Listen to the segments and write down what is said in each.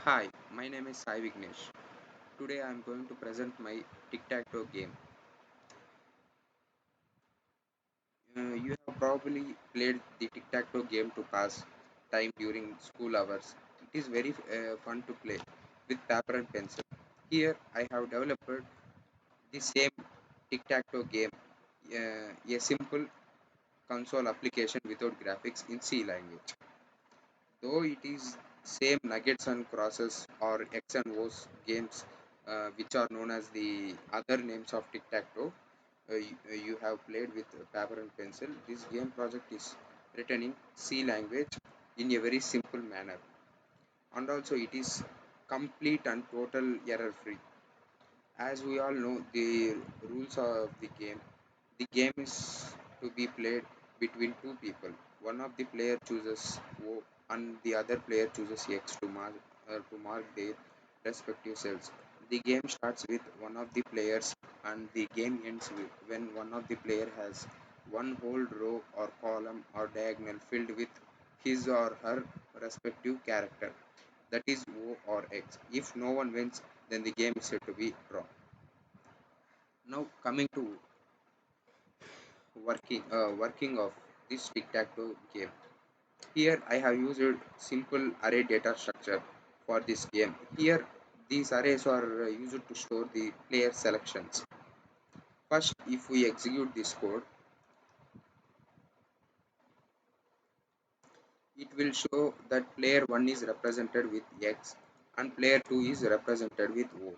Hi, my name is Sai Vignesh. Today I am going to present my tic-tac-toe game. You have probably played the tic-tac-toe game to pass time during school hours. It is very fun to play with paper and pencil. Here I have developed the same tic-tac-toe game, a simple console application without graphics in C language. Though it is same nuggets and crosses or X and O's games, which are known as the other names of tic-tac-toe, you have played with paper and pencil. This game project is written in C language in a very simple manner, and also it is complete and total error free. As we all know, the rules of the game is to be played between two people. One of the player chooses O and the other player chooses X to mark their respective cells. The game starts with one of the players and the game ends when one of the player has one whole row or column or diagonal filled with his or her respective character, that is O or X. If no one wins, then the game is said to be draw. Now coming to working of this tic-tac-toe game. Here I have used simple array data structure for this game. Here these arrays are used to store the player selections. First, if we execute this code, it will show that player 1 is represented with X and player 2 is represented with O.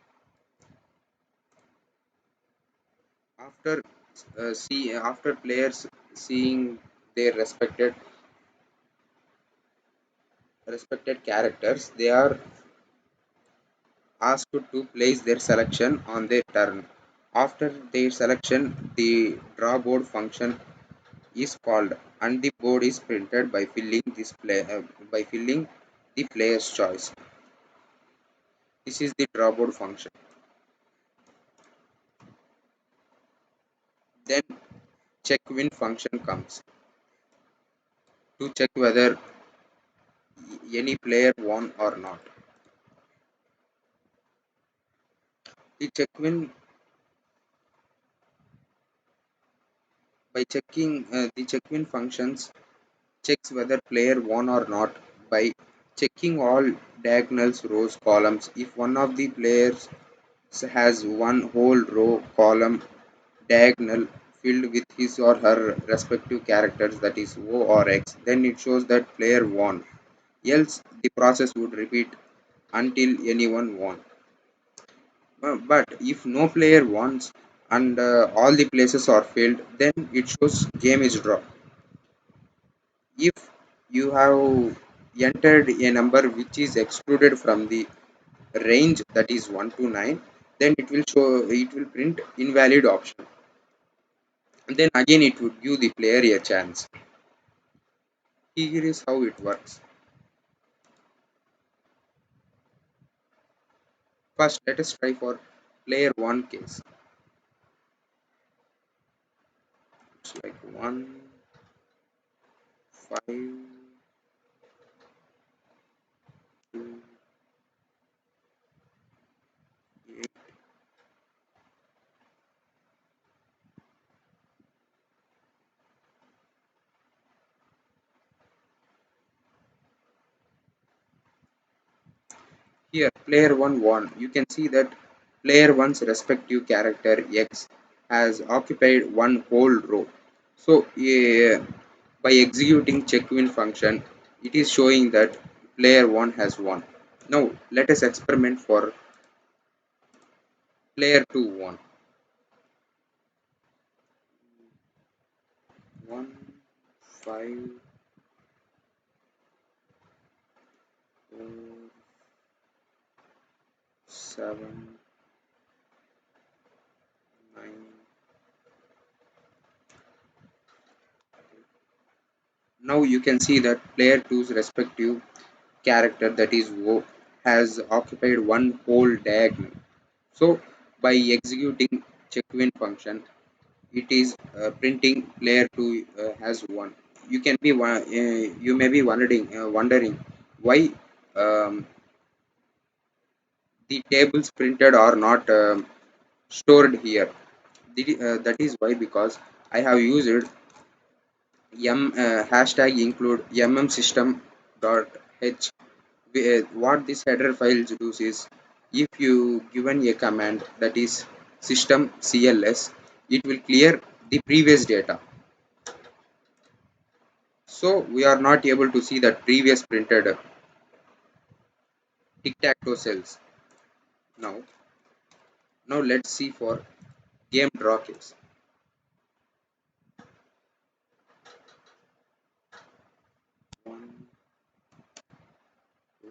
After players seeing their respected characters, they are asked to place their selection on their turn. After their selection, the draw board function is called and the board is printed by filling the player's choice. This is the draw board function. Then check win function comes to check whether any player won or not. The check win by checking the check win functions checks whether player won or not by checking all diagonals, rows, columns. If one of the players has one whole row, column, diagonal filled with his or her respective characters, that is O or X, then it shows that player won. Else, the process would repeat until anyone won. But if no player wants and all the places are filled, then it shows game is draw. If you have entered a number which is excluded from the range, that is 1 to 9, then it will print invalid option, and then again it would give the player a chance. Here is how it works. First, let us try for player 1 case. It's like 1 5 2 8. Here player 1 won. You can see that player 1's respective character X has occupied one whole row. So by executing check win function, it is showing that player 1 has won. Now let us experiment for player 2 won. 1 5 4 7 9. Now you can see that player two's respective character, that is O, has occupied one whole diagonal. So by executing check win function, it is printing player 2 has won. You may be wondering why um, The tables printed are not stored here. That is why, because I have used hashtag include system dot h. What this header file does is, if you given a command that is system cls, it will clear the previous data, so we are not able to see that previous printed tic-tac-toe cells. Now now let's see for game draw case. One, two,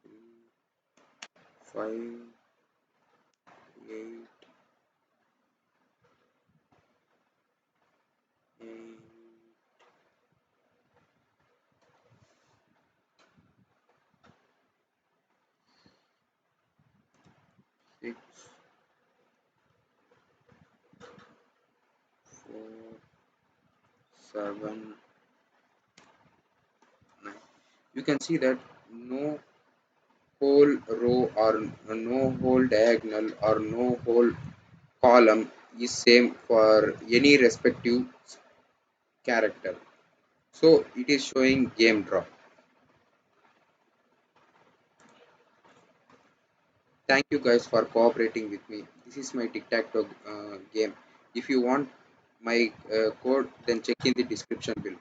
three, 5, 8, 8, 6, 4, 7, 9. You can see that no whole row or no whole diagonal or no whole column is same for any respective character. So it is showing game draw. Thank you guys for cooperating with me. This is my tic-tac-toe game. If you want my code, then check in the description below.